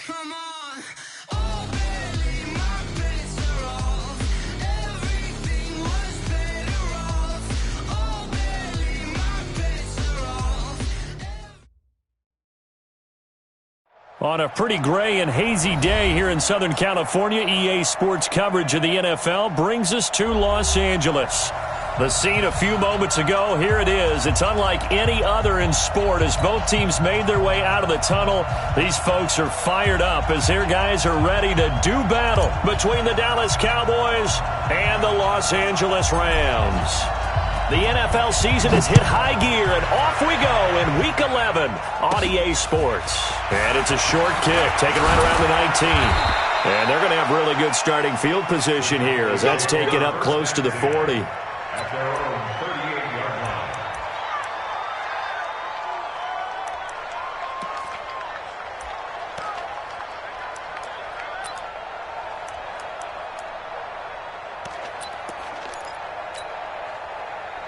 Come on. Oh, baby, my bets are off. Everything was better off. Oh, baby, my bets are off. On a pretty gray and hazy day here in Southern California, EA Sports coverage of the NFL brings us to Los Angeles. The scene a few moments ago, here it is. It's unlike any other in sport as both teams made their way out of the tunnel. These folks are fired up as their guys are ready to do battle between the Dallas Cowboys and the Los Angeles Rams. The NFL season has hit high gear, and off we go in Week 11 on EA Sports. And it's a short kick, taken right around the 19. And they're going to have really good starting field position here as that's taken up close to the 40. At their own 38-yard line.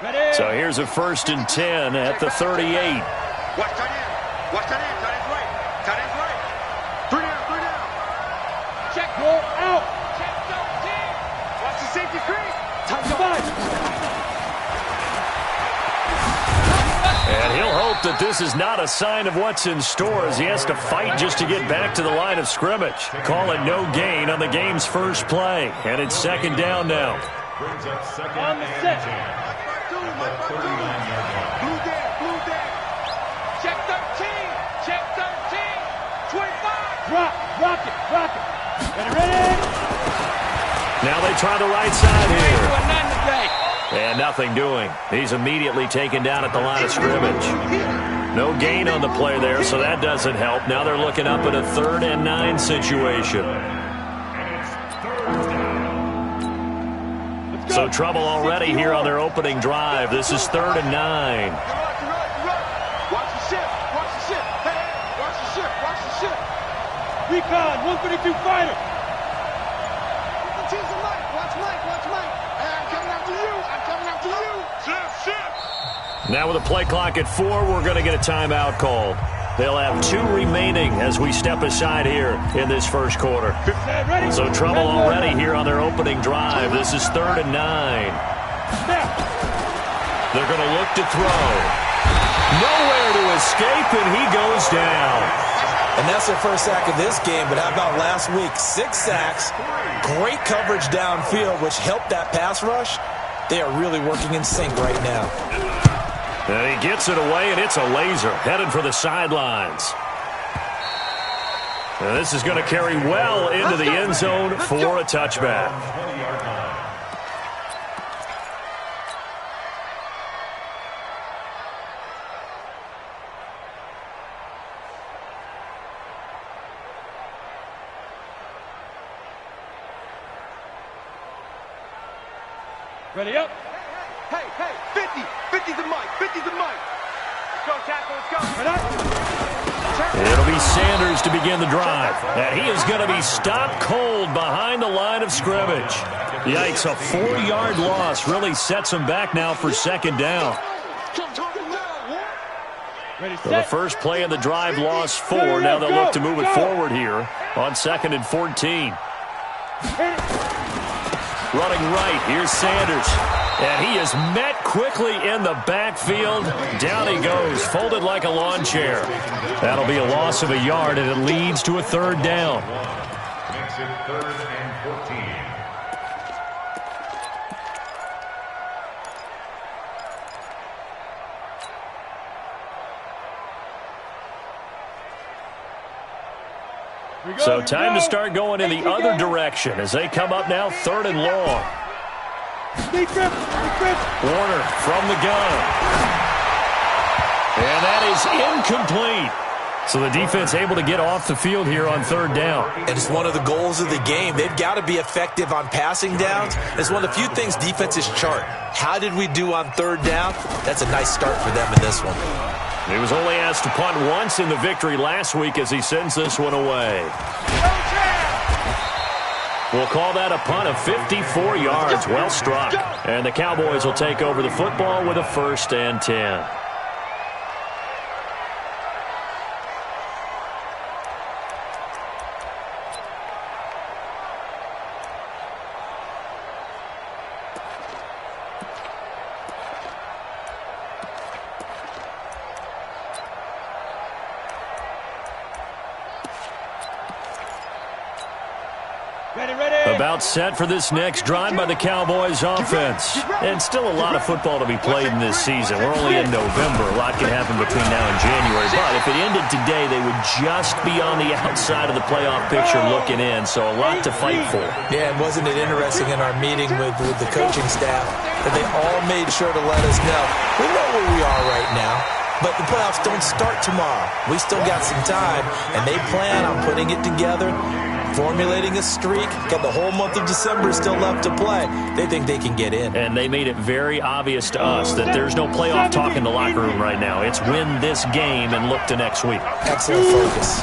Ready? So here's a 1st and 10 at the 38. Watch tight end. Watch tight end. Tight end's right. Tight end's right. 3 down. 3 down. Check, roll out. Check 13. Watch the safety creep. Touch 5. And he'll hope that this is not a sign of what's in store as he has to fight just to get back to the line of scrimmage. Call it no gain on the game's first play. And it's 2nd down now. Brings up 2nd On the and set. 10. At the 39-yard line. Blue there. Blue there. Check 13. Check 13. 25. Rock it. Ready? Now they try the right side here. We're not today. And nothing doing. He's immediately taken down at the line of scrimmage. No gain on the play there, so that doesn't help. Now they're looking up at a 3rd and 9 situation. And it's 3rd down. So trouble already here on their opening drive. This is 3rd and 9. You're right. Watch the ship. Watch the ship. Hey, watch the ship. Watch the ship. Recon, 152 fighter. Watch Mike. Hey, I'm coming after you. Ship. Now with a play clock at 4, we're going to get a timeout called. They'll have 2 remaining as we step aside here in this first quarter. Ready? So trouble already here on their opening drive. This is 3rd and 9. They're going to look to throw. Nowhere to escape, and he goes down. And that's their first sack of this game, but how about last week? 6 sacks, great coverage downfield, which helped that pass rush. They are really working in sync right now. And he gets it away, and it's a laser headed for the sidelines. And this is going to carry well into the end zone for a touchback. 20-yard line. Ready up. Hey, 50. 50's the mic. 50's the mic. Let's go, tackle. Let's go. It'll be Sanders to begin the drive. And he is going to be stopped cold behind the line of scrimmage. Yikes, a 4-yard loss really sets him back now for 2nd down. Ready, So the first play of the drive lost 4. Now they'll look to move it forward here on 2nd and 14. Running right, here's Sanders. And he is met quickly in the backfield. Down he goes, folded like a lawn chair. That'll be a loss of a yard, and it leads to a 3rd down. Makes it 3rd and 14. So time to start going in the other direction as they come up now 3rd and long. Warner from the gun. And that is incomplete. So the defense able to get off the field here on 3rd down. And it's one of the goals of the game. They've got to be effective on passing downs. It's one of the few things defenses chart. How did we do on 3rd down? That's a nice start for them in this one. He was only asked to punt once in the victory last week as he sends this one away. We'll call that a punt of 54 yards. Well struck. And the Cowboys will take over the football with a 1st and 10. About set for this next drive by the Cowboys offense. And still a lot of football to be played in this season. We're only in November. A lot can happen between now and January. But if it ended today, they would just be on the outside of the playoff picture looking in. So a lot to fight for. Yeah, and wasn't it interesting in our meeting with the coaching staff that they all made sure to let us know, we know where we are right now, but the playoffs don't start tomorrow. We still got some time, and they plan on putting it together, formulating a streak. Got the whole month of December still left to play. They think they can get in. And they made it very obvious to us that there's no playoff talk in the locker room right now. It's win this game and look to next week. Excellent focus.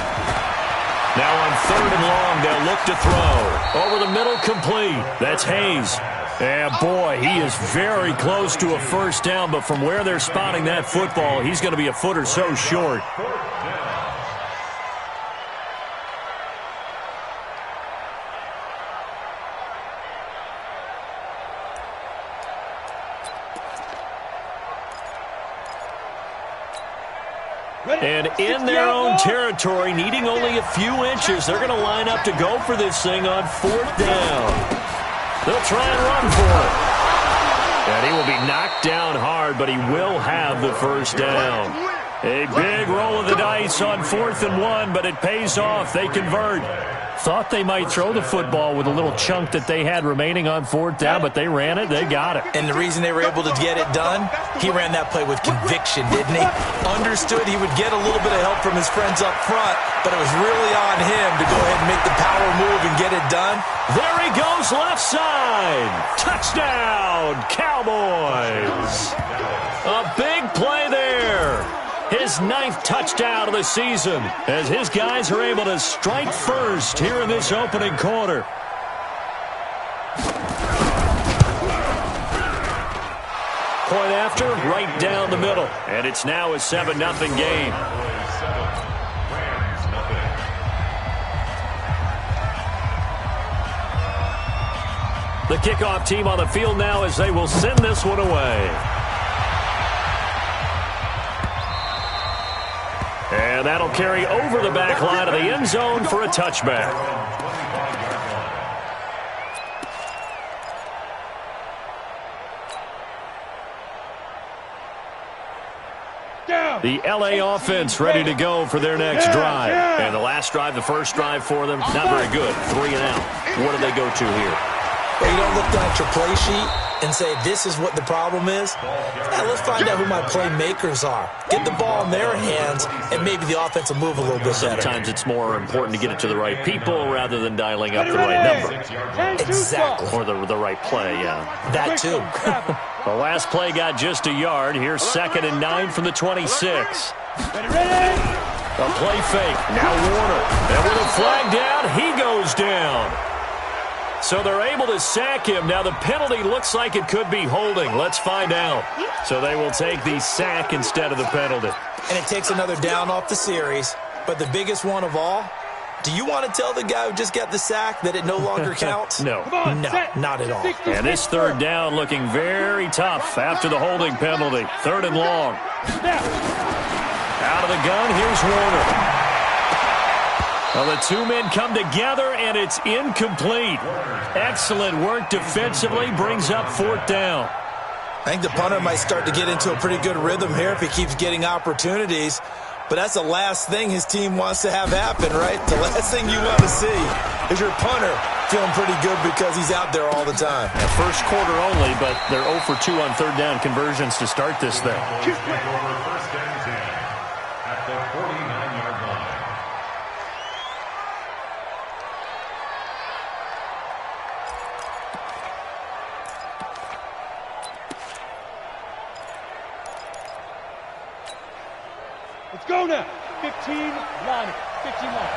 Now on 3rd and long, they'll look to throw. Over the middle, complete. That's Hayes. And boy, he is very close to a first down, but from where they're spotting that football, he's going to be a foot or so short. And in their own territory, needing only a few inches, they're going to line up to go for this thing on 4th down. They'll try and run for it. And he will be knocked down hard, but he will have the first down. A big roll of the dice on 4th and 1, but it pays off. They convert. Thought they might throw the football with a little chunk that they had remaining on 4th down, but they ran it. They got it. And the reason they were able to get it done, he ran that play with conviction, didn't he? Understood he would get a little bit of help from his friends up front, but it was really on him to go ahead and make the power move and get it done. There he goes, left side. Touchdown, Cowboys. A big play there. His 9th touchdown of the season as his guys are able to strike first here in this opening quarter. Point after, right down the middle. And it's now a 7-0 game. The kickoff team on the field now as they will send this one away. And that'll carry over the back line of the end zone for a touchback. The LA offense ready to go for their next drive. And the last drive, the first drive for them, not very good. 3 and out. What do they go to here? Well, you don't look down at your play sheet and say, this is what the problem is. Yeah, let's find out who my playmakers are. Get the ball in their hands, and maybe the offense will move a little bit better. Sometimes it's more important to get it to the right people rather than dialing up the right number. Exactly. Or the right play, yeah. That too. The last play got just a yard. Here's 2nd and 9 from the 26. A play fake. Now Warner. And with a flag down, he goes down. So they're able to sack him. Now the penalty looks like it could be holding. Let's find out. So they will take the sack instead of the penalty. And it takes another down off the series. But the biggest one of all, do you want to tell the guy who just got the sack that it no longer counts? No. No, not at all. And this 3rd down looking very tough after the holding penalty. 3rd and long. Out of the gun, here's Warner. Well, the two men come together, and it's incomplete. Excellent work defensively, brings up 4th down. I think the punter might start to get into a pretty good rhythm here if he keeps getting opportunities. But that's the last thing his team wants to have happen, right? The last thing you want to see is your punter feeling pretty good because he's out there all the time. Yeah, first quarter only, but they're 0 for 2 on 3rd down conversions to start this thing. First and 10 at the 49-yard line. Let's go now. 15, line, 15 line.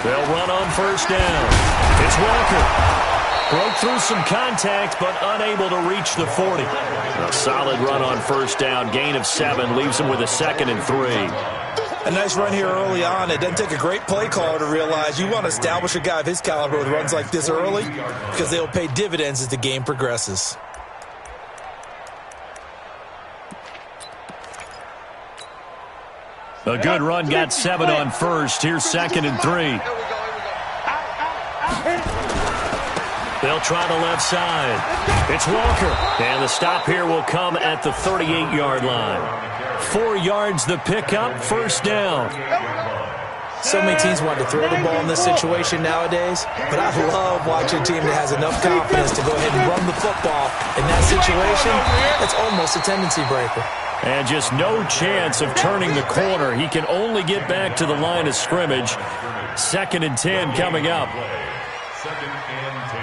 They'll run on 1st down. It's Walker. Broke through some contact, but unable to reach the 40. A solid run on 1st down. Gain of 7 leaves him with a 2nd and 3. A nice run here early on. It doesn't take a great play caller to realize you want to establish a guy of his caliber with runs like this early because they'll pay dividends as the game progresses. A good run got 7 on first. Here's 2nd and 3. They'll try the left side. It's Walker. And the stop here will come at the 38-yard line. 4 yards the pickup, first down. So many teams want to throw the ball in this situation nowadays, but I love watching a team that has enough confidence to go ahead and run the football. In that situation, that's almost a tendency breaker. And just no chance of turning the corner. He can only get back to the line of scrimmage. 2nd and 10 coming up. 2nd and 10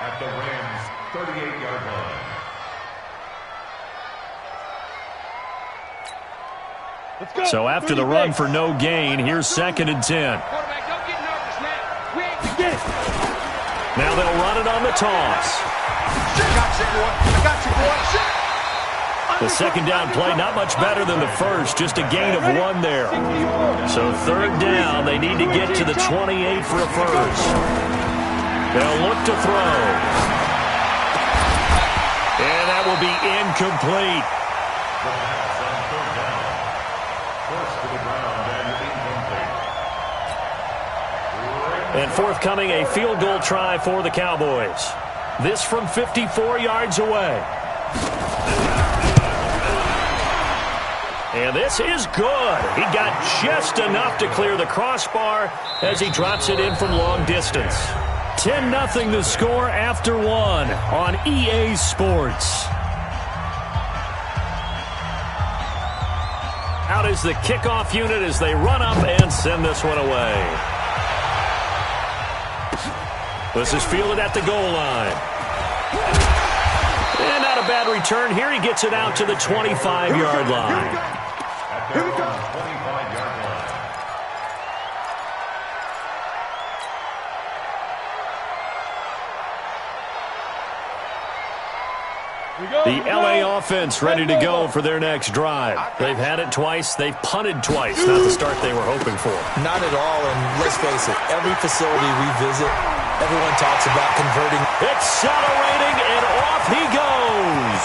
at the Rams' 38-yard line. So after the run for no gain, here's 2nd and 10. Now they'll run it on the toss. The second down play, not much better than the first, just a gain of 1 there. So 3rd down, they need to get to the 28 for a first. They'll look to throw. And that will be incomplete. And forthcoming, a field goal try for the Cowboys. This from 54 yards away. And this is good. He got just enough to clear the crossbar as he drops it in from long distance. 10-0 the score after 1 on EA Sports. Out is the kickoff unit as they run up and send this one away. This is fielded at the goal line. And not a bad return. Here he gets it out to the 25-yard line. Here we go. 25-yard line. The LA offense ready to go for their next drive. They've had it twice. They've punted twice. Not the start they were hoping for. Not at all, and let's face it, every facility we visit, everyone talks about converting. Accelerating, and off he goes.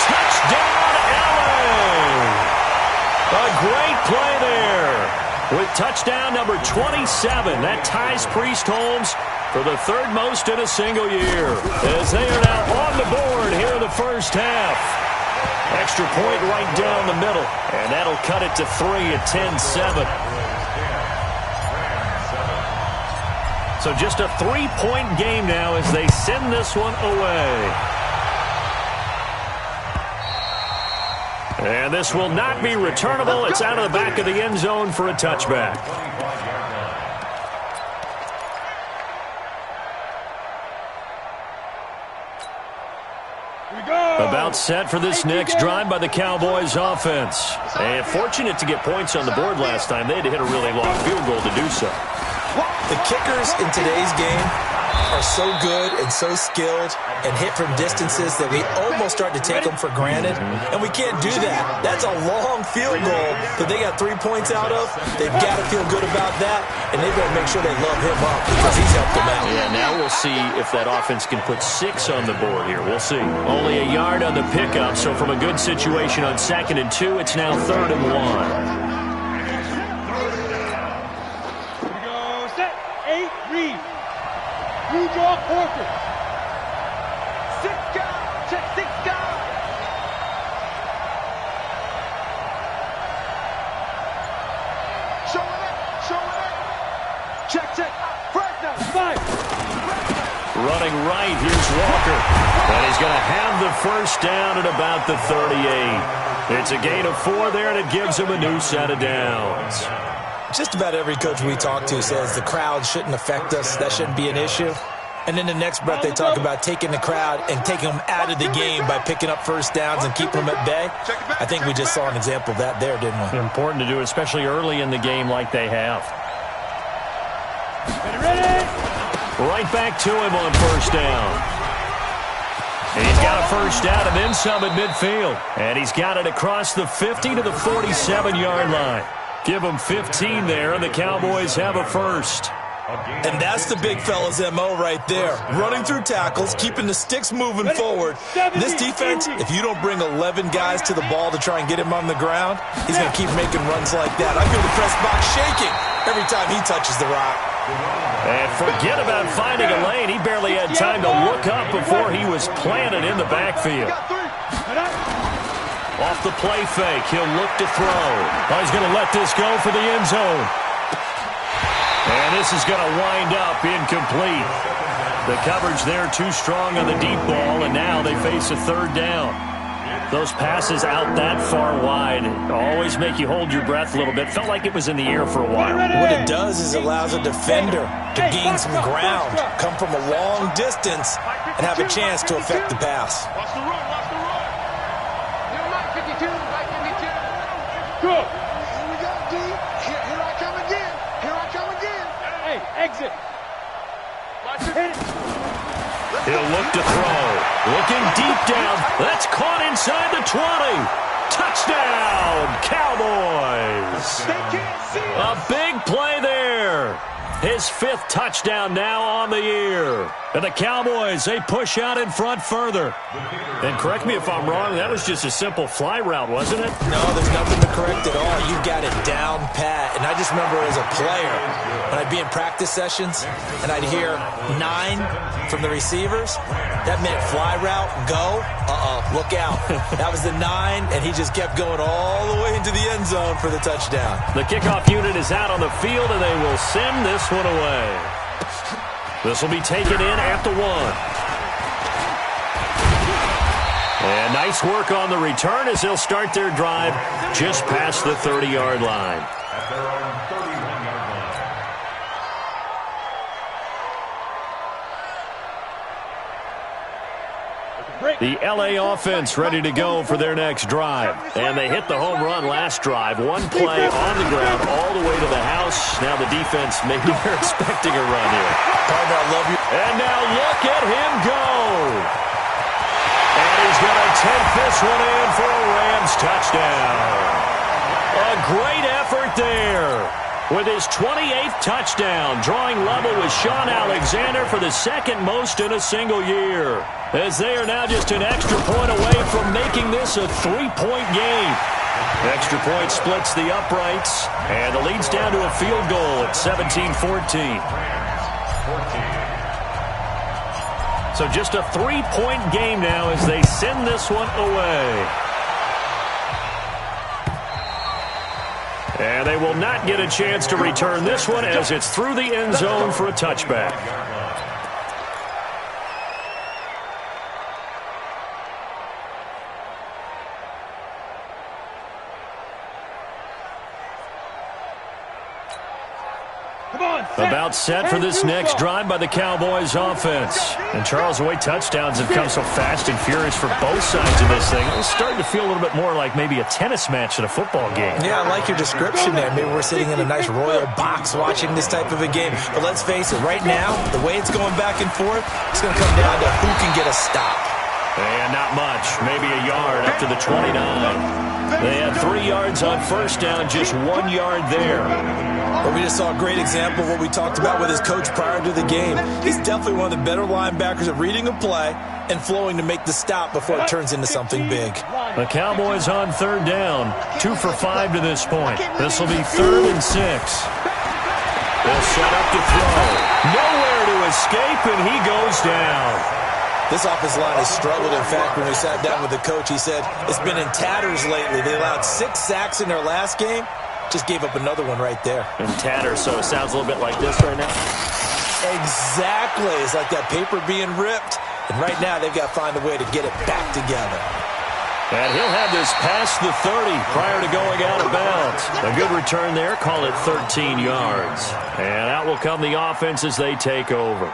Touchdown, LA! A great play there. With touchdown number 27, that ties Priest Holmes for the 3rd most in a single year, as they are now on the board here in the first half. Extra point right down the middle, and that'll cut it to 3 at 10-7. So just a 3-point game now as they send this one away. And this will not be returnable. It's out of the back of the end zone for a touchback. About set for this next drive by the Cowboys offense. And fortunate to get points on the board last time. They had to hit a really long field goal to do so. The kickers in today's game are so good and so skilled and hit from distances that we almost start to take them for granted, and we can't do that. That's a long field goal that they got 3 points out of. They've got to feel good about that, and they've got to make sure they love him up because he's helped them out. Yeah, now we'll see if that offense can put 6 on the board here. We'll see. Only a yard on the pickup, so from a good situation on 2nd and 2, it's now 3rd and 1. You draw quarter. 6 guys. Check 6 guys. Showing it. Showing it. Check. Fresno. 5. Running right, here's Walker. And he's going to have the first down at about the 38. It's a gain of 4 there, and it gives him a new set of downs. Just about every coach we talk to says the crowd shouldn't affect us. That shouldn't be an issue. And in the next breath, they talk about taking the crowd and taking them out of the game by picking up first downs and keeping them at bay. I think we just saw an example of that there, didn't we? Important to do, especially early in the game like they have. Ready? Right back to him on first down. And he's got a first down and then some at midfield. And he's got it across the 50 to the 47-yard line. Give them 15 there, and the Cowboys have a first. And that's the big fella's MO right there. Running through tackles, keeping the sticks moving forward. This defense, if you don't bring 11 guys to the ball to try and get him on the ground, he's going to keep making runs like that. I feel the press box shaking every time he touches the rock. And forget about finding a lane. He barely had time to look up before he was planted in the backfield. Off the play fake, he'll look to throw. Oh, he's going to let this go for the end zone. And this is going to wind up incomplete. The coverage there too strong on the deep ball, and now they face a third down. Those passes out that far wide always make you hold your breath a little bit. Felt like it was in the air for a while. What it does is it allows a defender to gain some ground, come from a long distance, and have a chance to affect the pass. Watch the run, watch the run. You're Mike 52, Mike 52. Good. Here we go, D. Here I come again. Here I come again. Hey, exit. Watch your hit. He'll look to throw. Looking deep down. That's caught inside the 20. Touchdown, Cowboys. They can't see it. A big play there. His 5th touchdown now on the year. And the Cowboys, they push out in front further. And correct me if I'm wrong, that was just a simple fly route, wasn't it? No, there's nothing to correct at all. You got it down pat. And I just remember as a player, when I'd be in practice sessions and I'd hear 9 from the receivers, that meant fly route, go, look out. That was the 9, and he just kept going all the way into the end zone for the touchdown. The kickoff unit is out on the field, and they will send this one away. This will be taken in at the 1. And nice work on the return as they'll start their drive just past the 30-yard line. At their own 31-yard line. The LA offense ready to go for their next drive. And they hit the home run last drive. One play on the ground all the way to the house. Now the defense, maybe they're expecting a run here. Partner, I love you. And now look at him go. And he's going to take this one in for a Rams touchdown. A great effort there. With his 28th touchdown, drawing level with Sean Alexander for the 2nd most in a single year. As they are now just an extra point away from making this a 3-point game. Extra point splits the uprights, and the lead's down to a field goal at 17-14. So just a 3-point game now as they send this one away. And they will not get a chance to return this one as it's through the end zone for a touchback. About set for this next drive by the Cowboys offense. And Charles, the way touchdowns have come so fast and furious for both sides of this thing, it's starting to feel a little bit more like maybe a tennis match at a football game. Yeah, I like your description there. Maybe we're sitting in a nice royal box watching this type of a game. But let's face it, right now, the way it's going back and forth, it's going to come down to who can get a stop. And not much, maybe a yard up to the 29. They had 3 yards on first down, just 1 yard there. But we just saw a great example of what we talked about with his coach prior to the game. He's definitely one of the better linebackers at reading a play and flowing to make the stop before it turns into something big. The Cowboys on third down, 2 for 5 to this point. This will be 3rd and 6. They'll set up to throw. Nowhere to escape, and he goes down. This offensive line has struggled. In fact, when we sat down with the coach, he said it's been in tatters lately. They allowed 6 sacks in their last game. Just gave up another one right there. In tatters, so it sounds a little bit like this right now. Exactly. It's like that paper being ripped. And right now, they've got to find a way to get it back together. And he'll have this past the 30 prior to going out of bounds. A good return there. Call it 13 yards. And out will come the offense as they take over.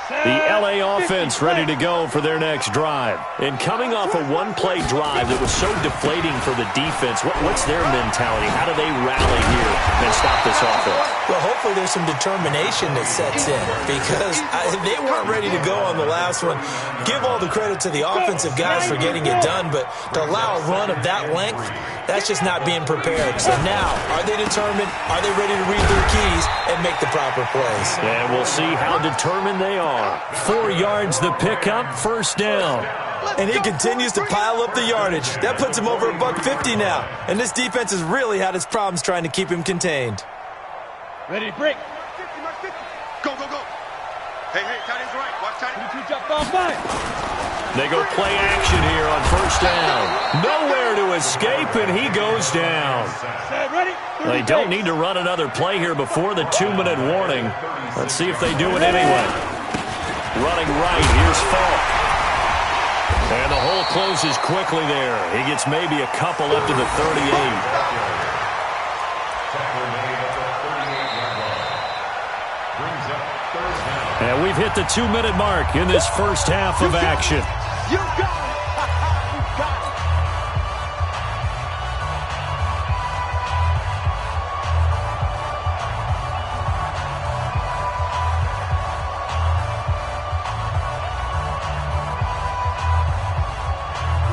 The LA offense ready to go for their next drive. And coming off a one-play drive that was so deflating for the defense, what's their mentality? How do they rally here and stop this offense? Well, hopefully there's some determination that sets in because they weren't ready to go on the last one. Give all the credit to the offensive guys for getting it done, but to allow a run of that length, that's just not being prepared. So now, are they determined? Are they ready to read their keys and make the proper plays? And we'll see how determined they are. 4 yards the pickup, first down. And he continues to pile up the yardage. That puts him over $150 now. And this defense has really had its problems trying to keep him contained. Ready to break. Go, go, go. Hey, tight end's right. Watch tight end. 22 jump off line. They go play action here on first down. Nowhere to escape, and he goes down. Ready? They don't need to run another play here before the 2-minute warning. Let's see if they do it anyway. Running right, here's Falk. And the hole closes quickly there. He gets maybe a couple up to the 38. And we've hit the 2-minute mark in this first half of action. You got it. You got it.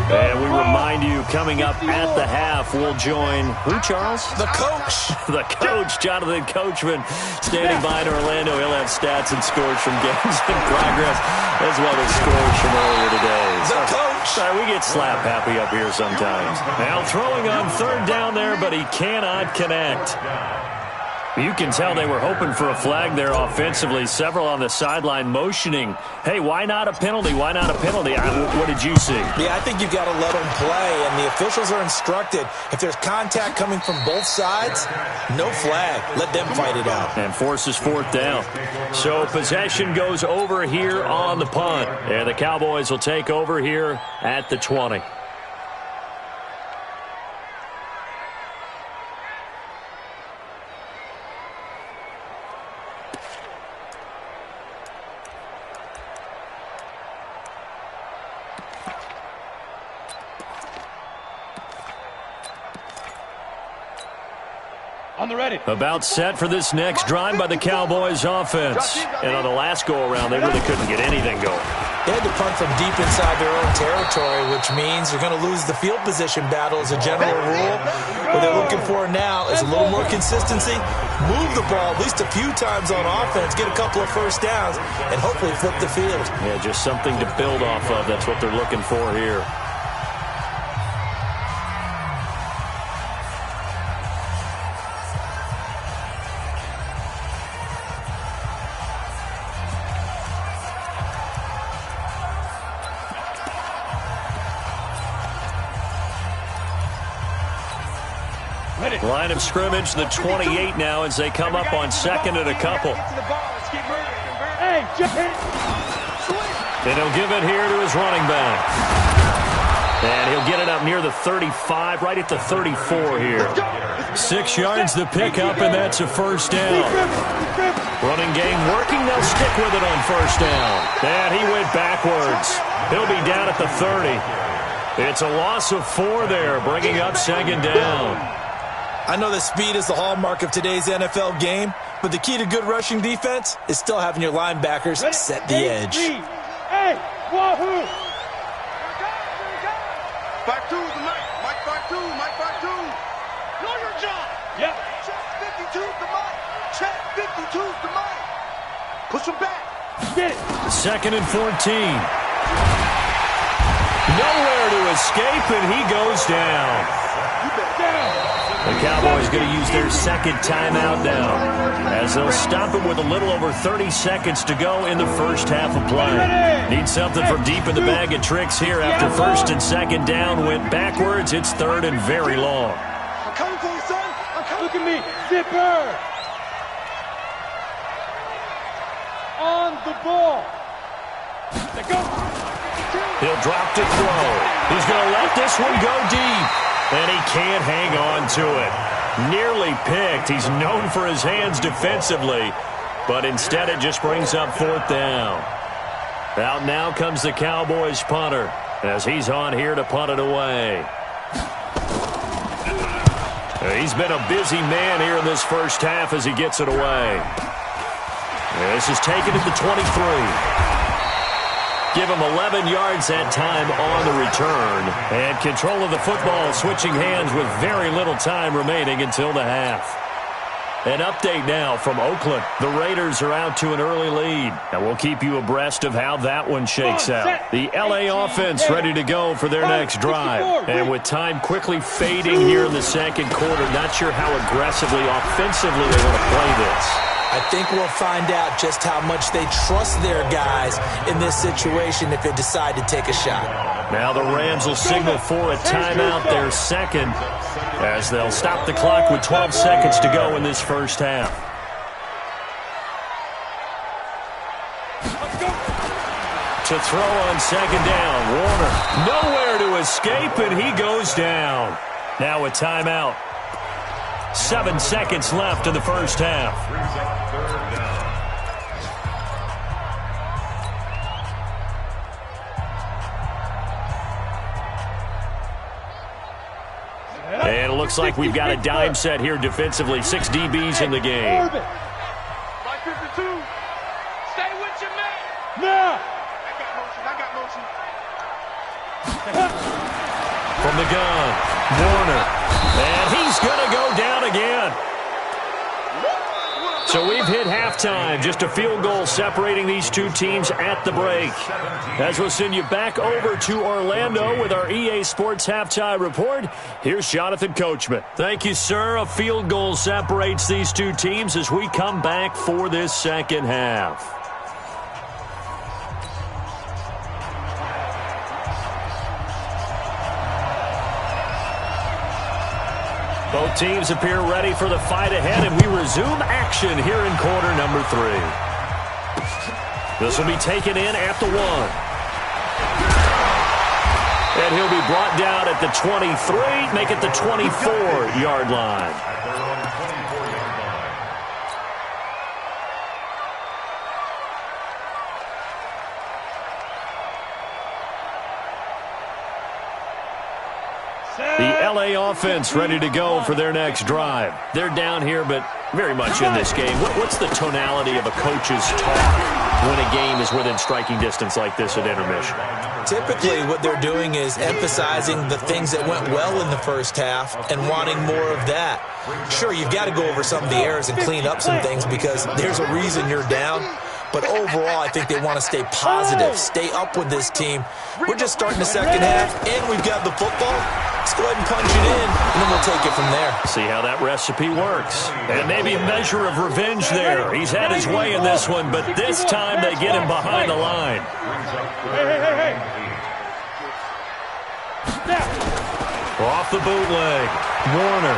And we remind you, coming up at the half, we'll join who, Charles? The coach. The coach, Jonathan Coachman, standing by in Orlando. He'll have stats and scores from games in progress, as well as scores from earlier today. The coach. Sorry, we get slap happy up here sometimes. Now throwing on third down there, but he cannot connect. You can tell they were hoping for a flag there offensively. Several on the sideline motioning, hey, why not a penalty? Why not a penalty? What did you see? Yeah, I think you've got to let them play, and the officials are instructed. If there's contact coming from both sides, no flag. Let them fight it out. And forces fourth down. So possession goes over here on the punt. And the Cowboys will take over here at the 20. On the ready. About set for this next drive by the Cowboys offense. And on the last go-around, they really couldn't get anything going. They had to punt from deep inside their own territory, which means you're going to lose the field position battle as a general rule. What they're looking for now is a little more consistency, move the ball at least a few times on offense, get a couple of first downs, and hopefully flip the field. Yeah, just something to build off of. That's what they're looking for here. Line of scrimmage, the 28 now as they come up on second and a couple. Hey, jump it. And he'll give it here to his running back. And he'll get it up near the 35, right at the 34 here. 6 yards the pickup, and that's a first down. Running game working, they'll stick with it on first down. And he went backwards. He'll be down at the 30. It's a loss of 4 there, bringing up second down. I know that speed is the hallmark of today's NFL game, but the key to good rushing defense is still having your linebackers set the edge. Hey, wahoo! Back two, the Mike. Mike back two. Mike back two. Know your job. Yep. Check 52's the Mike. Check 52's the Mike. Push him back. Get it. Second and 14. Nowhere to escape, and he goes down. The Cowboys going to use their second timeout now as they'll stop it with a little over 30 seconds to go in the first half of play. Need something from deep in the bag of tricks here after first and second down went backwards. It's third and very long. I'm coming for you, son. I'm coming. Look at me. Zipper. On the ball. Let go. He'll drop to throw. He's going to let this one go deep. And he can't hang on to it. Nearly picked. He's known for his hands defensively, but instead it just brings up fourth down. Out now comes the Cowboys punter as he's on here to punt it away. He's been a busy man here in this first half as he gets it away. This is taken at the 23. Give him 11 yards that time on the return. And control of the football switching hands with very little time remaining until the half. An update now from Oakland. The Raiders are out to an early lead. And we'll keep you abreast of how that one shakes out. The LA offense ready to go for their next drive. And with time quickly fading here in the second quarter, not sure how aggressively, offensively they want to play this. I think we'll find out just how much they trust their guys in this situation if they decide to take a shot. Now the Rams will signal for a timeout, their second, as they'll stop the clock with 12 seconds to go in this first half. To throw on second down, Warner nowhere to escape, and he goes down. Now a timeout. 7 seconds left in the first half. And it looks like we've got a dime set here defensively. 6 DBs in the game. By 52. Stay with your man. Now. I got motion. From the gun, Warner. And he's going to go down again. So we've hit halftime. Just a field goal separating these two teams at the break. As we'll send you back over to Orlando with our EA Sports Halftime Report, here's Jonathan Coachman. Thank you, sir. A field goal separates these two teams as we come back for this second half. Both teams appear ready for the fight ahead, and we resume action here in quarter number 3. This will be taken in at the 1. And he'll be brought down at the 23, make it the 24-yard line. The LA offense ready to go for their next drive. They're down here, but very much in this game. What's the tonality of a coach's talk when a game is within striking distance like this at intermission? Typically, what they're doing is emphasizing the things that went well in the first half and wanting more of that. Sure, you've got to go over some of the errors and clean up some things because there's a reason you're down. But overall, I think they want to stay positive, stay up with this team. We're just starting the second half, and we've got the football. Let's go ahead and punch it in, and then we'll take it from there. See how that recipe works. And maybe a measure of revenge there. He's had his way in this one, but this time they get him behind the line. Hey. Off the bootleg, Warner.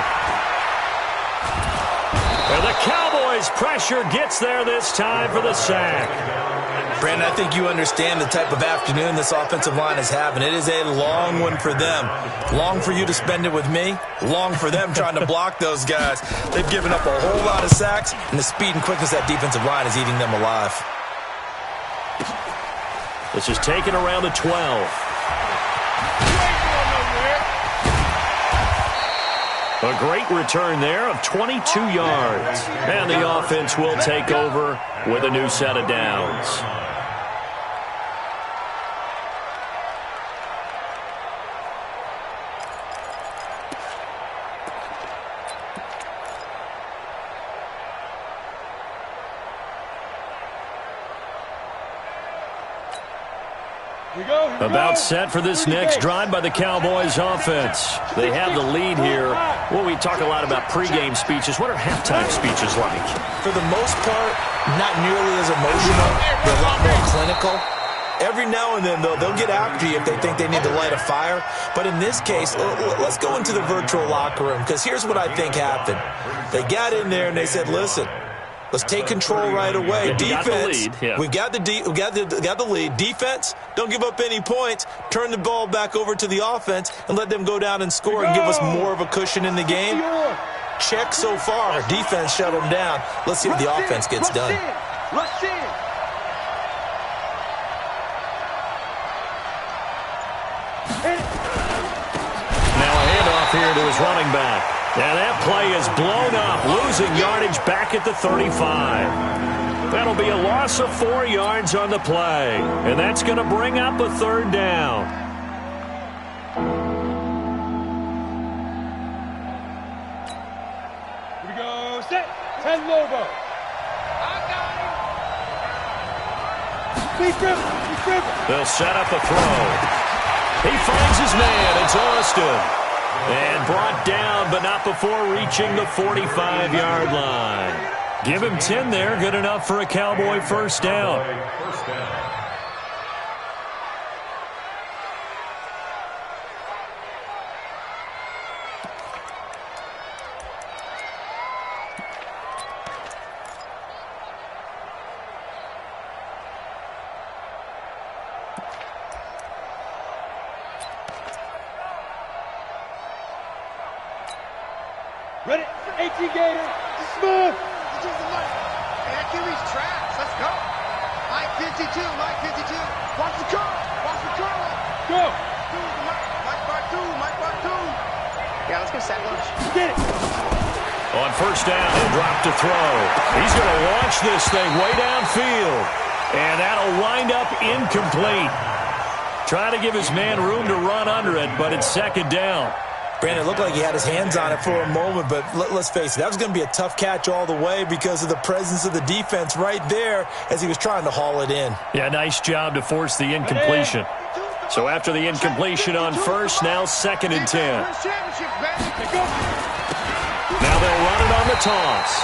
And the Cowboys' pressure gets there this time for the sack. Brandon, I think you understand the type of afternoon this offensive line is having. It is a long one for them. Long for you to spend it with me. Long for them trying to block those guys. They've given up a whole lot of sacks, and the speed and quickness of that defensive line is eating them alive. This is taken around the 12. A great return there of 22 yards. And the offense will take over with a new set of downs. About set for this next drive by the Cowboys offense. They have the lead here. Well, we talk a lot about pregame speeches. What are halftime speeches like? For the most part, not nearly as emotional. They're a lot more clinical. Every now and then, though, they'll get after you if they think they need to light a fire. But in this case, let's go into the virtual locker room, because here's what I think happened. They got in there and they said, listen, let's take control right away. Defense, we've got the lead. Defense, don't give up any points. Turn the ball back over to the offense and let them go down and score and give us more of a cushion in the game. Check so far. Defense shut them down. Let's see if the offense gets done. his running back. And that play is blown up, losing yardage back at the 35. That'll be a loss of 4 yards on the play. And that's going to bring up a third down. Here we go. Set. 10 Lobo. Speed dribble. They'll set up a throw. He finds his man. It's Austin. And brought down, but not before reaching the 45-yard line. Give him 10 there. Good enough for a Cowboy first down. Ready? 18 Gator. Smooth. Hey, that QB's trash. Let's go. Mike 52. Watch the curl. Go. Mike bar two. Yeah, let's go sack lunch. Get it. On first down, he'll drop to throw. He's going to launch this thing way downfield. And that'll wind up incomplete. Trying to give his man room to run under it, but it's second down. Brandon, it looked like he had his hands on it for a moment, but let's face it, that was going to be a tough catch all the way because of the presence of the defense right there as he was trying to haul it in. Yeah, nice job to force the incompletion. So after the incompletion on first, now second and 10. Now they'll run it on the toss.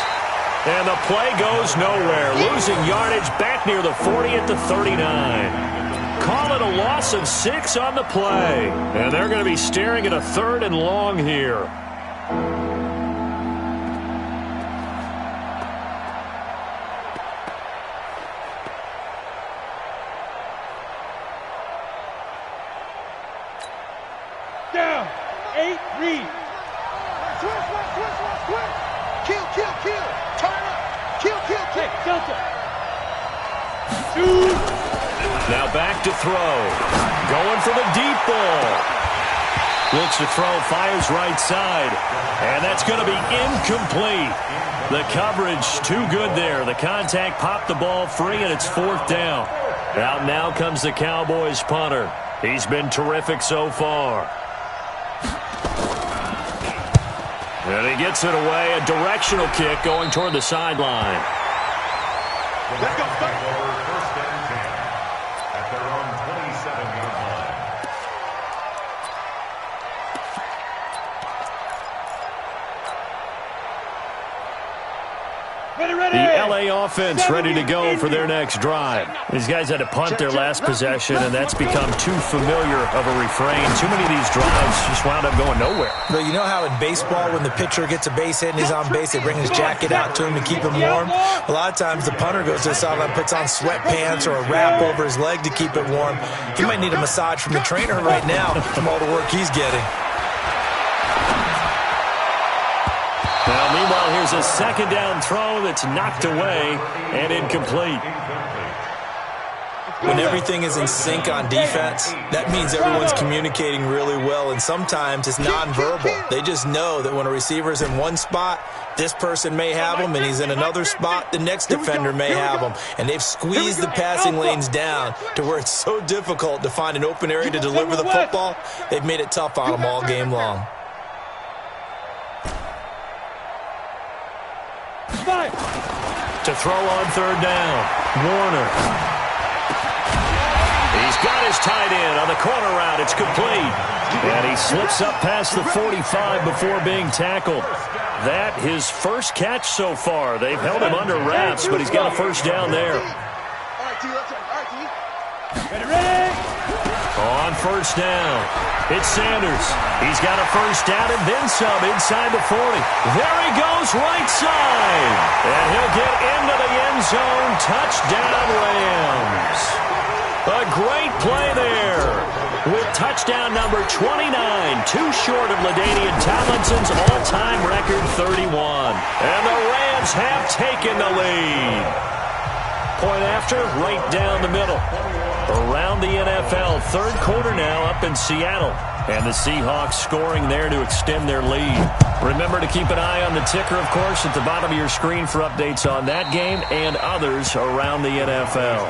And the play goes nowhere, losing yardage back near the 40 at the 39. Call it a loss of 6 on the play. And they're going to be staring at a third and long here. Down. 8 read. Kill. Turn up. Kill. Hey, Delta. 2. Now back to throw. Going for the deep ball. Looks to throw, fires right side. And that's going to be incomplete. The coverage too good there. The contact popped the ball free, and it's fourth down. Out now comes the Cowboys punter. He's been terrific so far. And he gets it away. A directional kick going toward the sideline. Let's go. First and 10 at their own 27-yard line. Ready. The LA offense ready to go for their next drive. These guys had to punt their last possession, and that's become too familiar of a refrain. Too many of these drives just wound up going nowhere. But you know how in baseball, when the pitcher gets a base hit and he's on base, they bring his jacket out to him to keep him warm? A lot of times the punter goes to the sideline, puts on sweatpants or a wrap over his leg to keep it warm. He might need a massage from the trainer right now from all the work he's getting. Now, meanwhile, here's a second down throw that's knocked away and incomplete. When everything is in sync on defense, that means everyone's communicating really well, and sometimes it's nonverbal. They just know that when a receiver's in one spot, this person may have him, and he's in another spot, the next defender may have him. And they've squeezed the passing lanes down to where it's so difficult to find an open area to deliver the football. They've made it tough on them all game long. To throw on third down, Warner. He's got his tight end on the corner route. It's complete. And he slips up past the 45 before being tackled. That his first catch so far. They've held him under wraps, but he's got a first down there. All right, T. Ready. On first down, it's Sanders. He's got a first down and then some inside the 40. There he goes, right side. And he'll get into the end zone. Touchdown, Rams. A great play there with touchdown number 29, too short of LaDainian Tomlinson's all-time record 31. And the Rams have taken the lead. Point after, right down the middle. Around the NFL, third quarter now up in Seattle. And the Seahawks scoring there to extend their lead. Remember to keep an eye on the ticker, of course, at the bottom of your screen for updates on that game and others around the NFL.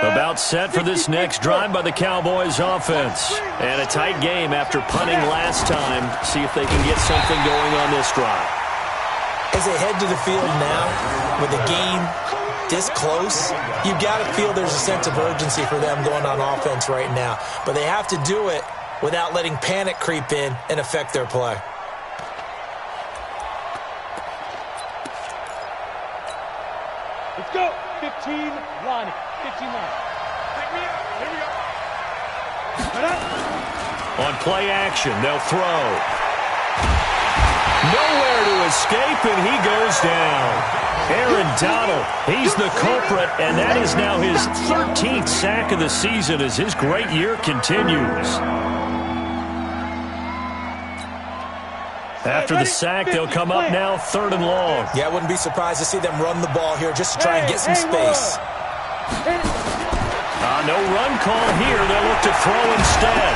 About set for this next drive by the Cowboys offense. And a tight game after punting last time. See if they can get something going on this drive. As they head to the field now, with the game this close, you've got to feel there's a sense of urgency for them going on offense right now. But they have to do it without letting panic creep in and affect their play. Let's go. 15 line. 15 line. Take me out. Here we go. On play action, they'll throw. Nowhere to escape, and he goes down. Aaron Donald, he's the culprit, and that is now his 13th sack of the season as his great year continues. After the sack, they'll come up now 3rd and long. Yeah, I wouldn't be surprised to see them run the ball here just to try and get some space. No run call here. They'll look to throw instead.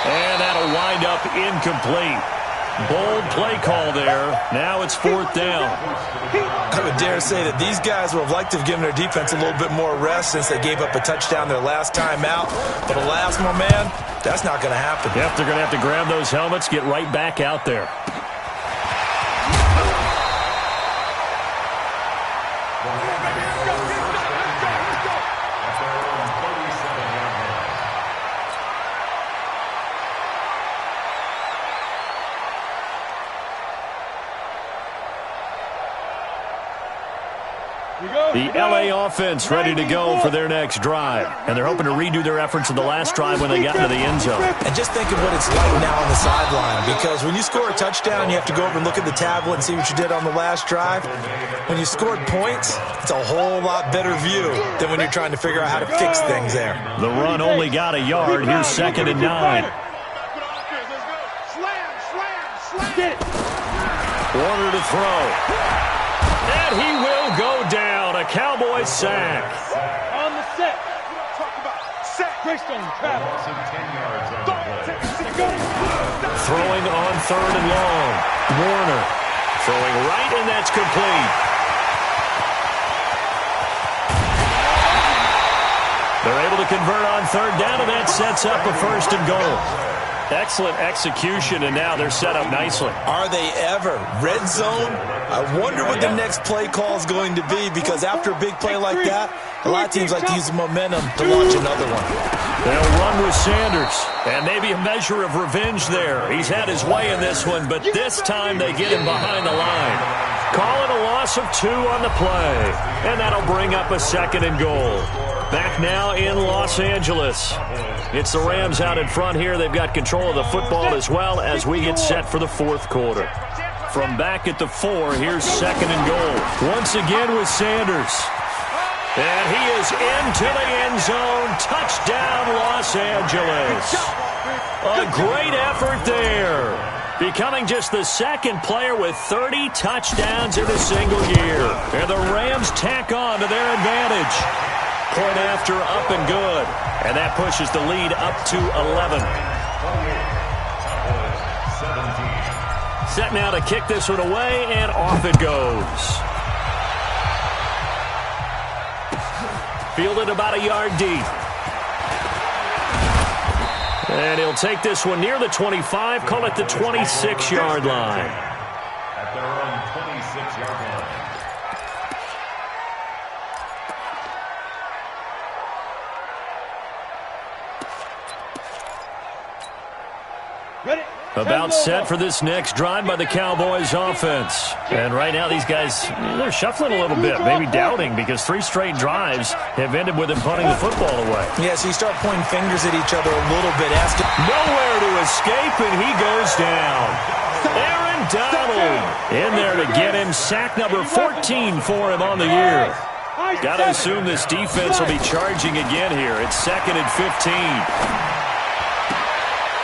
And that'll wind up incomplete. Bold play call there. Now it's 4th down. I would dare say that these guys would have liked to have given their defense a little bit more rest since they gave up a touchdown their last time out. But alas, my man, that's not going to happen. Yep, they're going to have to grab those helmets, get right back out there. The L.A. offense ready to go for their next drive. And they're hoping to redo their efforts in the last drive when they got into the end zone. And just think of what it's like now on the sideline. Because when you score a touchdown, you have to go over and look at the tablet and see what you did on the last drive. When you scored points, it's a whole lot better view than when you're trying to figure out how to fix things there. The run only got a yard. Here's 2nd and 9. Warner to throw. And he will go down. A Cowboys sack. On the set. Greystone travels. Throwing on 3rd and long. Warner throwing right, and that's complete. They're able to convert on 3rd down, and that sets up a 1st and goal. Excellent execution, and now they're set up nicely. Are they ever? Red zone? I wonder what the next play call is going to be, because after a big play like that, a lot of teams like to use the momentum to launch another one. They'll run with Sanders, and maybe a measure of revenge there. He's had his way in this one, but this time they get him behind the line. Call it a loss of 2 on the play, and that'll bring up a 2nd and goal. Back now in Los Angeles. It's the Rams out in front here. They've got control of the football as well as we get set for the 4th quarter. From back at the 4, here's 2nd and goal. Once again with Sanders. And he is into the end zone. Touchdown, Los Angeles. A great effort there. Becoming just the 2nd player with 30 touchdowns in a single year. And the Rams tack on to their advantage. Point after, up and good. And that pushes the lead up to 11. Set now to kick this one away, and off it goes. Fielded about a yard deep. And he'll take this one near the 25, call it the 26-yard line. At their own 26-yard line. About set for this next drive by the Cowboys offense. And right now these guys, they're shuffling a little bit, maybe doubting, because 3 straight drives have ended with them punting the football away. Yeah, so you start pointing fingers at each other a little bit. Nowhere to escape, and he goes down. Aaron McDonald in there to get him. Sack number 14 for him on the year. Got to assume this defense will be charging again here. It's 2nd and 15.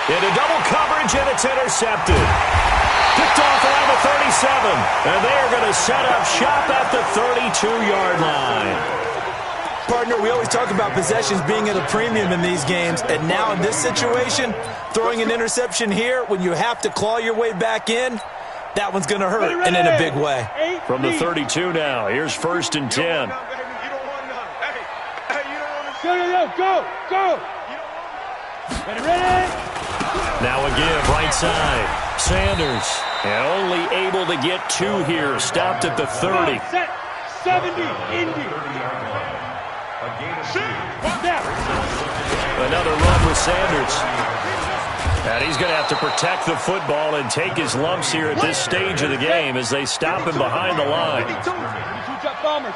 Into double coverage, and it's intercepted. Picked off around the 37, and they are going to set up shop at the 32-yard line. Partner, we always talk about possessions being at a premium in these games, and now in this situation, throwing an interception here when you have to claw your way back in, that one's going to hurt, and in a big way. From the 32 now, here's 1st and 10. Go. Ready. Now a give, right side. Sanders, and only able to get 2 here. Stopped at the 30. Set. 70, Indy. Another run with Sanders. And he's going to have to protect the football and take his lumps here at this stage of the game as they stop him behind the line. Two-jet bombers.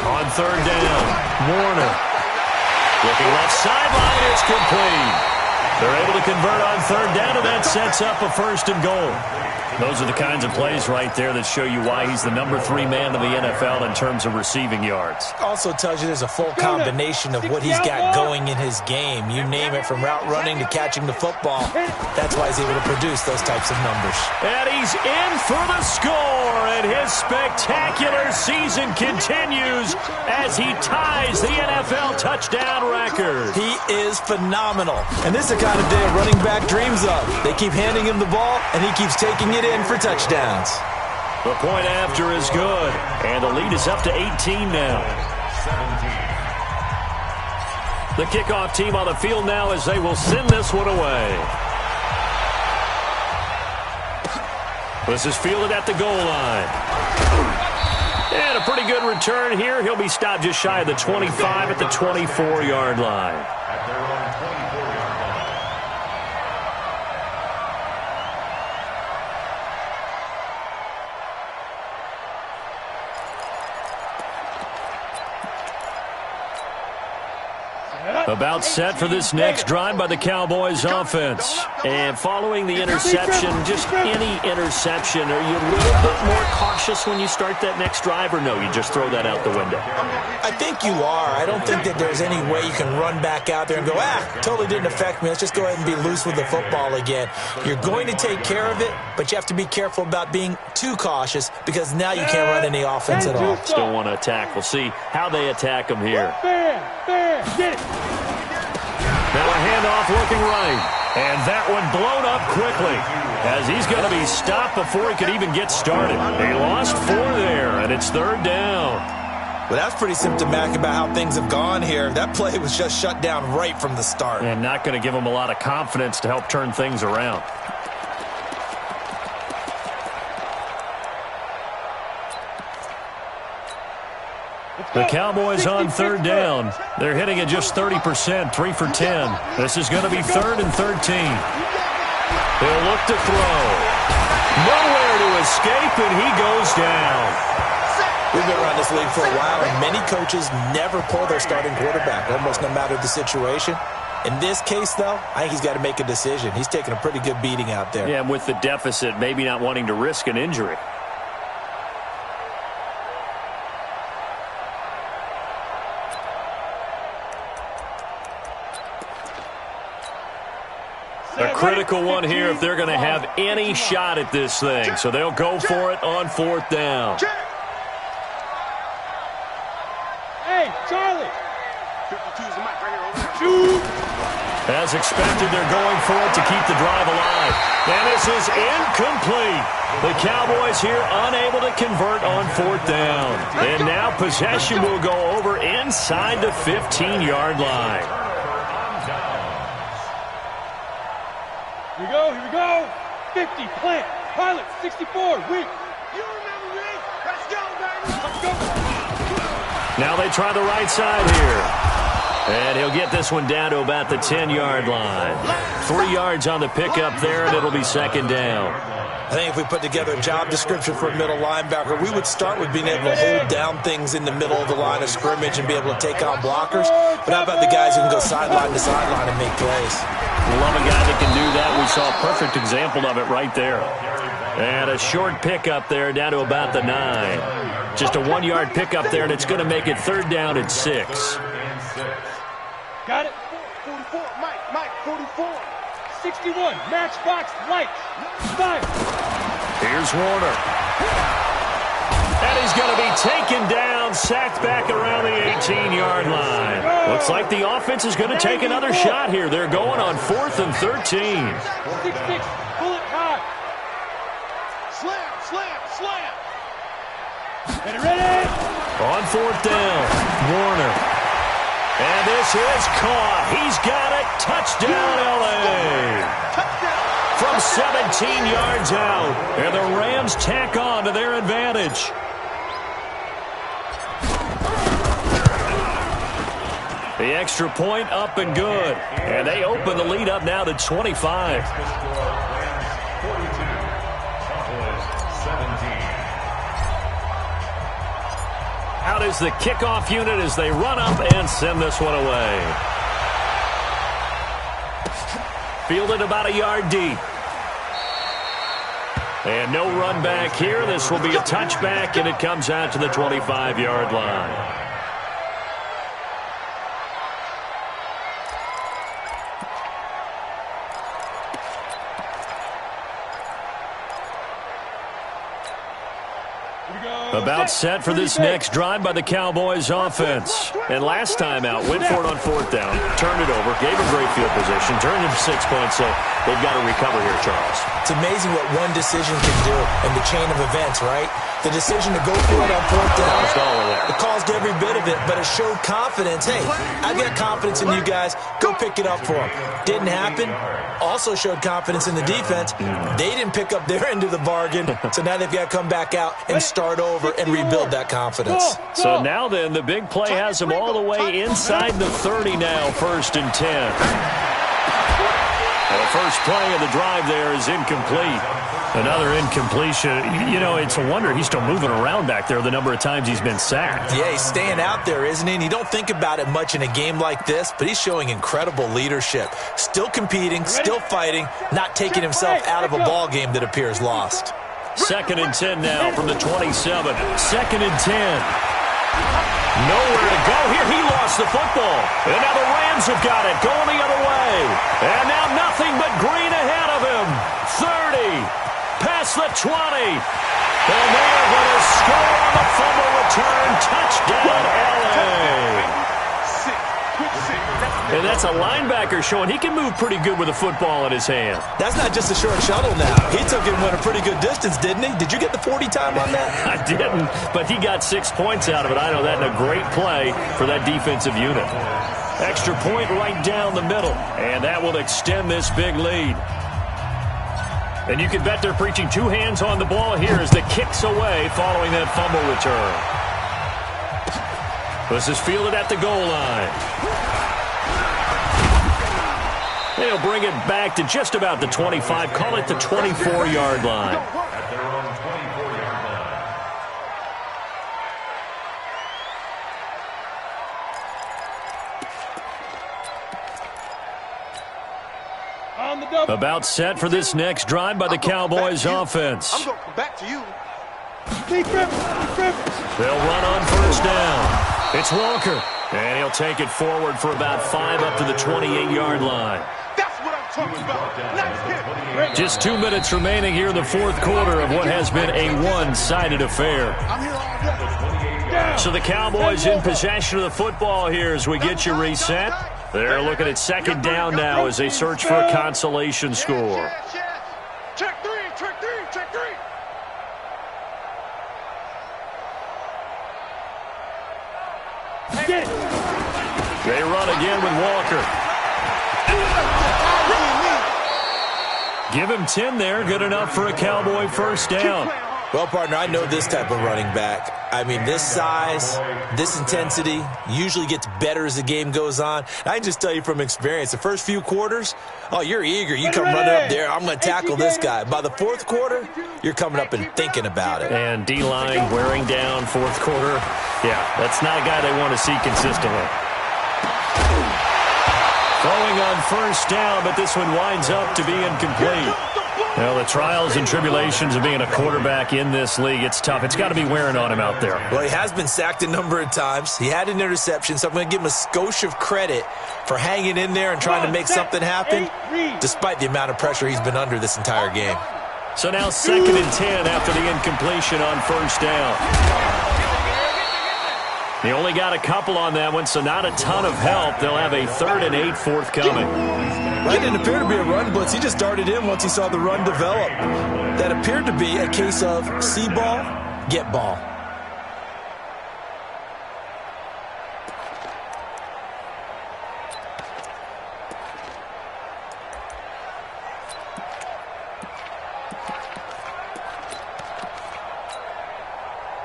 On 3rd down, Warner. Looking left sideline, it's complete. They're able to convert on 3rd down, and that sets up a 1st and goal. Those are the kinds of plays right there that show you why he's the number 3 man of the NFL in terms of receiving yards. Also tells you there's a full combination of what he's got going in his game. You name it, from route running to catching the football. That's why he's able to produce those types of numbers. And he's in for the score, and his spectacular season continues as he ties the NFL touchdown record. He is phenomenal. And this is the kind of day a running back dreams of. They keep handing him the ball, and he keeps taking it in for touchdowns. The point after is good, and the lead is up to 18 now. 17. The kickoff team on the field now as they will send this one away. This is fielded at the goal line. And a pretty good return here. He'll be stopped just shy of the 25 at the 24-yard line. About set for this next drive by the Cowboys offense. And following the interception, just any interception, are you a little bit more cautious when you start that next drive, or no, you just throw that out the window? I think you are. I don't think that there's any way you can run back out there and go, totally didn't affect me. Let's just go ahead and be loose with the football again. You're going to take care of it, but you have to be careful about being too cautious because now you can't run any offense at all. Still want to attack. We'll see how they attack him here. Get it. Now a handoff looking right. And that one blown up quickly as he's going to be stopped before he could even get started. They lost 4 there, and it's 3rd down. Well, that's pretty symptomatic about how things have gone here. That play was just shut down right from the start. And not going to give him a lot of confidence to help turn things around. The Cowboys on 3rd down. They're hitting at just 30%, 3 for 10. This is going to be 3rd and 13. He'll look to throw. Nowhere to escape, and he goes down. We've been around this league for a while, and many coaches never pull their starting quarterback, almost no matter the situation. In this case, though, I think he's got to make a decision. He's taking a pretty good beating out there. Yeah, and with the deficit, maybe not wanting to risk an injury. A critical one here if they're going to have any shot at this thing. So they'll go for it on 4th down. Hey, Charlie. As expected, they're going for it to keep the drive alive. And this is incomplete. The Cowboys here unable to convert on 4th down. And now possession will go over inside the 15-yard line. Here we go. 50, plant. Pilot, 64, weak. You remember me? Let's go, baby. Let's go. Now they try the right side here. And he'll get this one down to about the 10-yard line. 3 yards on the pickup there, and it'll be 2nd down. I think if we put together a job description for a middle linebacker, we would start with being able to hold down things in the middle of the line of scrimmage and be able to take on blockers. But how about the guys who can go sideline to sideline and make plays? Love a guy that can do that. We saw a perfect example of it right there. And a short pickup there down to about the 9. Just a 1-yard pickup there, and it's going to make it 3rd down and 6. Got it? 44, Mike, 44. 61, matchbox, light, 5. Here's Warner. And he's going to be taken down, sacked back around the 18-yard line. Looks like the offense is going to take another shot here. They're going on 4th and 13. 6-6, bullet high. Slam. Ready? On 4th down, Warner. And this is caught. He's got it. Touchdown, L.A. From 17 yards out. And the Rams tack on to their advantage. The extra point up and good. And they open the lead up now to 25. Out is the kickoff unit as they run up and send this one away. Fielded about a yard deep. And no run back here. This will be a touchback, and it comes out to the 25-yard line. About set for this next drive by the Cowboys offense. And last time out, went for it on 4th down, turned it over, gave a great field position, turned it 6 points, so they've got to recover here, Charles. It's amazing what one decision can do in the chain of events, right? The decision to go for it on 4th down, it caused every bit of it, but it showed confidence. Hey, I've got confidence in you guys. Go pick it up for them. Didn't happen. Also showed confidence in the defense. They didn't pick up their end of the bargain, so now they've got to come back out and start over and rebuild that confidence. So now then, the big play has them all the way inside the 30 now, 1st and 10. And the first play of the drive there is incomplete. Another incompletion. You know, it's a wonder he's still moving around back there the number of times he's been sacked. Yeah, he's staying out there, isn't he? And you don't think about it much in a game like this, but he's showing incredible leadership. Still competing, still fighting, not taking himself out of a ball game that appears lost. 2nd and 10 now from the 27. 2nd and 10. Nowhere to go here. He lost the football. And now the Rams have got it, going the other way. And now nothing but green ahead of him. 30. Past the 20. And they are going to score on the fumble return. Touchdown, L.A. And that's a linebacker showing he can move pretty good with a football in his hand. That's not just a short shuttle now. He took it and went a pretty good distance, didn't he? Did you get the 40 time on that? I didn't, but he got 6 points out of it. I know that, and a great play for that defensive unit. Extra point right down the middle, and that will extend this big lead. And you can bet they're preaching 2 hands on the ball here as the kick's away following that fumble return. This is fielded at the goal line. They'll bring it back to just about the 25. Call it the 24-yard line. At their own 24-yard line. On the double. About set for this next drive by the Cowboys offense. I'm going back to you. They'll run on 1st down. It's Walker. And he'll take it forward for about 5 up to the 28-yard line. That's what I'm talking about. Nice hit. Just 2 minutes remaining here in the 4th quarter of what has been a one-sided affair. I'm here all day. So the Cowboys in possession of the football here as we get you reset. They're looking at 2nd down now as they search for a consolation score. Check three. They run again with Walker. Give him 10 there. Good enough for a Cowboy 1st down. Well, partner, I know this type of running back. I mean, this size, this intensity usually gets better as the game goes on. I can just tell you from experience, the first few quarters, oh, you're eager. You come running up there, I'm going to tackle this guy. By the fourth quarter, you're coming up and thinking about it. And D-line wearing down fourth quarter. Yeah, that's not a guy they want to see consistently. Throwing on first down, but this one winds up to be incomplete. Well, the trials and tribulations of being a quarterback in this league, it's tough. It's got to be wearing on him out there. Well, he has been sacked a number of times. He had an interception, so I'm going to give him a skosh of credit for hanging in there and trying to make something happen, despite the amount of pressure he's been under this entire game. So now 2nd and 10 after the incompletion on first down. He only got a couple on that one, so not a ton of help. They'll have a 3rd and 8 forthcoming. That didn't appear to be a run blitz. He just darted in once he saw the run develop. That appeared to be a case of see ball, get ball.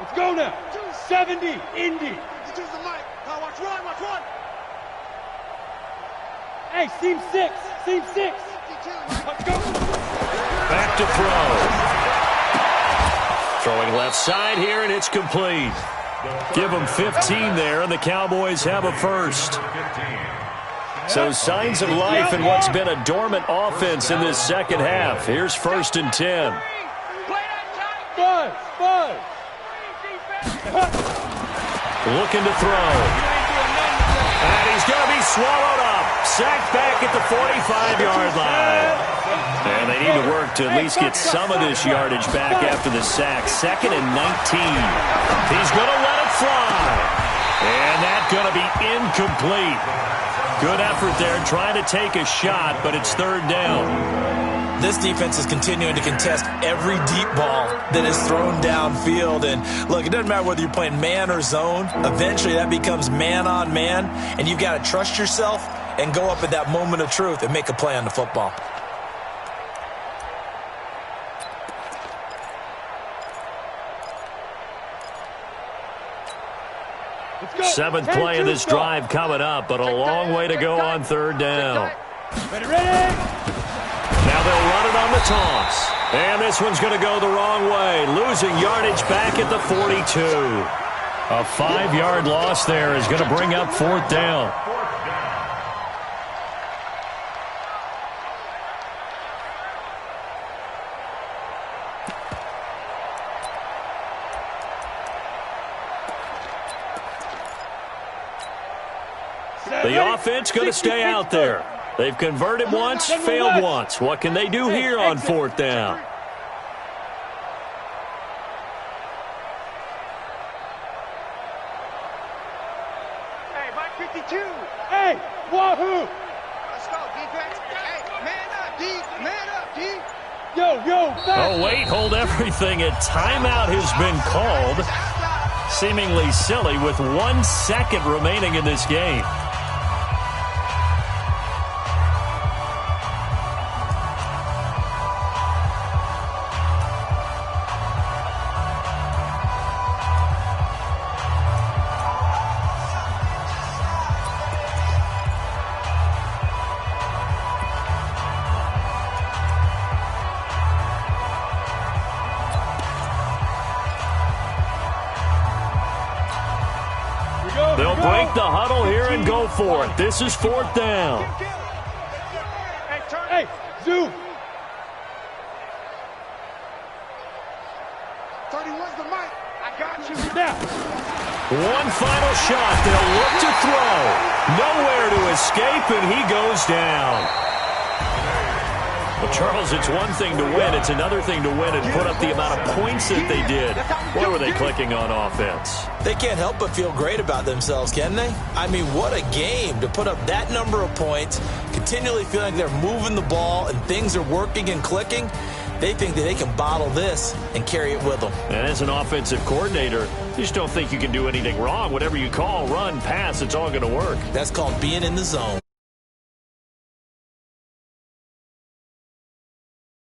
Let's go now. 70, Indy. Choose the mic. Now watch one, watch one. Hey, seam 6, seam 6. 52, Let's go. Back to throw. Throwing left side here, and it's complete. Give them 15 there, and the Cowboys have a first. So signs of life in what's been a dormant offense in this second half. Here's 1st and 10. Buzz. Looking to throw. And he's going to be swallowed up. Sacked back at the 45-yard line. And they need to work to at least get some of this yardage back after the sack. 2nd and 19. He's going to let it fly. And that's going to be incomplete. Good effort there trying to take a shot, but it's 3rd down. This defense is continuing to contest every deep ball that is thrown downfield. And, look, it doesn't matter whether you're playing man or zone. Eventually that becomes man-on-man, and you've got to trust yourself and go up at that moment of truth and make a play on the football. Seventh play of this drive coming up, but a long way to go on 3rd down. Ready. Now they'll run it on the toss. And this one's going to go the wrong way. Losing yardage back at the 42. A 5-yard loss there is going to bring up 4th down. The offense going to stay out there. They've converted once, failed once. What can they do here on 4th down? Hey, Mike 52. Hey, wahoo. Let's go, defense. Hey, man up, D. Man up, D. Yo, back. Oh, wait, hold everything. A timeout has been called. Seemingly silly with 1 second remaining in this game. They'll break the huddle here and go for it. This is 4th down. Hey, zoom. 31's the mic. I got you. Now. One final shot. They'll look to throw. Nowhere to escape, and he goes down. Well, Charles, it's one thing to win. It's another thing to win and put up the amount of points that they did. What were they clicking on offense? They can't help but feel great about themselves, can they? I mean, what a game to put up that number of points, continually feeling like they're moving the ball and things are working and clicking. They think that they can bottle this and carry it with them. And as an offensive coordinator, you just don't think you can do anything wrong. Whatever you call, run, pass, it's all going to work. That's called being in the zone.